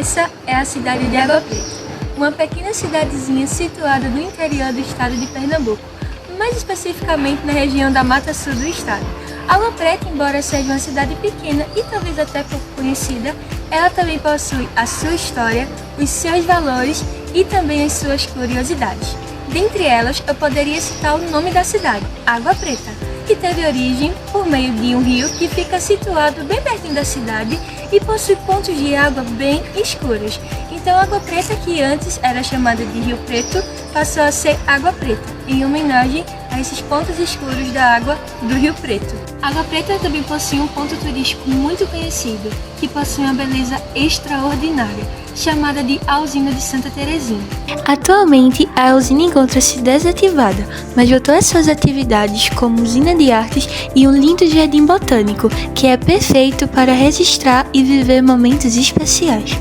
Essa é a cidade de Água Preta, uma pequena cidadezinha situada no interior do estado de Pernambuco, mais especificamente na região da Mata Sul do estado. Água Preta, embora seja uma cidade pequena e talvez até pouco conhecida, ela também possui a sua história, os seus valores e também as suas curiosidades. Dentre elas, eu poderia citar o nome da cidade, Água Preta, que teve origem por meio de um rio que fica situado bem pertinho da cidade e possui pontos de água bem escuros. Então, Água Preta, que antes era chamada de Rio Preto, passou a ser Água Preta, em homenagem a esses pontos escuros da água do Rio Preto. Água Preta também possui um ponto turístico muito conhecido, que possui uma beleza extraordinária, chamada de a Usina de Santa Terezinha. Atualmente, a usina encontra-se desativada, mas voltou às suas atividades como usina de artes e um lindo jardim botânico, que é perfeito para registrar e viver momentos especiais.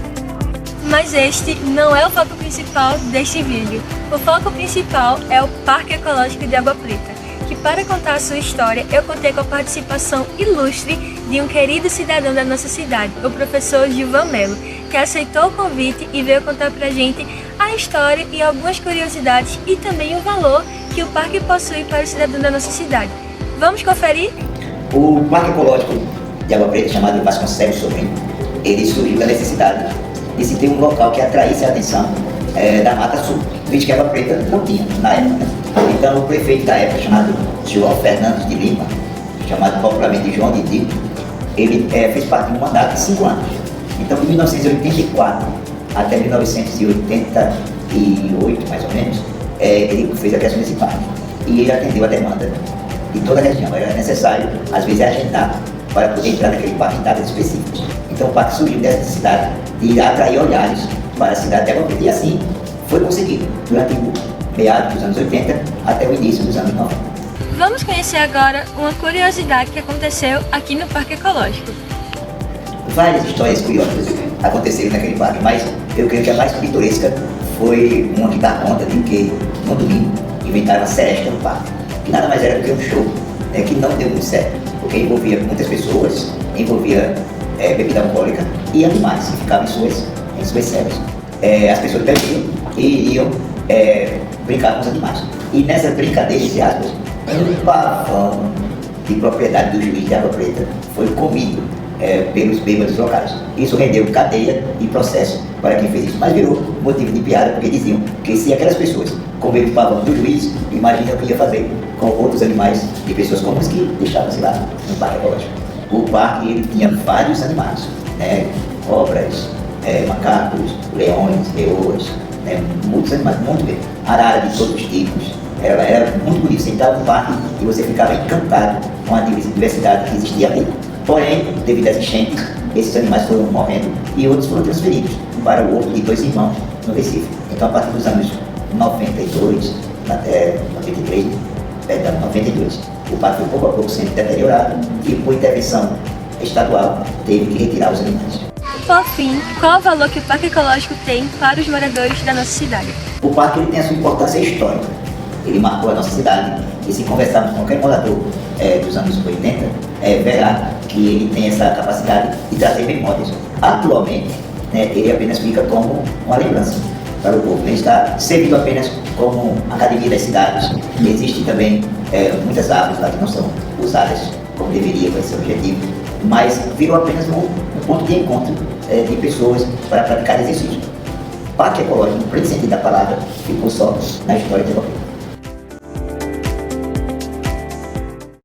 Mas este não é o foco principal deste vídeo. O foco principal é o Parque Ecológico de Água Preta, que para contar a sua história eu contei com a participação ilustre de um querido cidadão da nossa cidade, o professor Gilvan Melo, que aceitou o convite e veio contar pra gente a história e algumas curiosidades e também o valor que o parque possui para o cidadão da nossa cidade. Vamos conferir? O Parque Ecológico de Água Preta, chamado de Vasconcelos Sobrinho, ele surgiu da necessidade de se ter um local que atraísse a atenção da Mata Sul, visto que Água Preta não tinha na época. Então o prefeito da época, chamado João Fernandes de Lima, chamado popularmente de João de Tito, ele fez parte de um mandato de 5 anos. Então de 1984 até 1988, mais ou menos, ele fez a criação desse parque. E ele atendeu a demanda de toda a região. Era necessário, às vezes, agendar para poder entrar naquele parque em datas específicas. Então o parque surgiu dessa necessidade de atrair olhares para a cidade de Água Preta. E assim foi conseguido durante o meados dos anos 80 até o início dos anos 90. Vamos conhecer agora uma curiosidade que aconteceu aqui no Parque Ecológico. Várias histórias curiosas aconteceram naquele parque, mas eu creio que a mais pitoresca foi uma que dá conta de que, no domingo, inventaram a seresta no parque, que nada mais era do que um show, que não deu muito certo, porque envolvia muitas pessoas, envolvia bebida alcoólica e animais que ficavam em suas celas. As pessoas bebiam e iriam brincar com os animais. E nessa brincadeira, entre aspas, um pavão de propriedade do juiz de Água Preta foi comido pelos bêbados locais. Isso rendeu cadeia e processo para quem fez isso, mas virou motivo de piada, porque diziam que se aquelas pessoas comeram o pavão do juiz, imagina o que ia fazer com outros animais de pessoas comuns que deixavam-se lá no Parque Ecológico. O parque ele tinha vários animais, cobras, macacos, leões, leoas, muitos animais, muito bem, arara de todos os tipos. Era muito bonito, você entrava no parque e você ficava encantado com a diversidade que existia ali. Porém, devido às enchentes, esses animais foram morrendo e outros foram transferidos para o outro de 2 irmãos no Recife. Então, a partir dos anos 92 até 92, o parque foi pouco a pouco sendo deteriorado e, por intervenção estadual, teve que retirar os animais. Por fim, qual o valor que o Parque Ecológico tem para os moradores da nossa cidade? O parque ele tem a sua importância histórica. Ele marcou a nossa cidade e, se conversarmos com qualquer morador dos anos 80, verá que ele tem essa capacidade de trazer memórias. Atualmente, ele apenas fica como uma lembrança para o povo. Ele está servindo apenas como academia das cidades. Existem também muitas árvores lá que não são usadas como deveria para esse objetivo, mas virou apenas um ponto de encontro de pessoas para praticar exercício. Parque Ecológico, no pleno sentido da palavra, ficou só na história de Água Preta.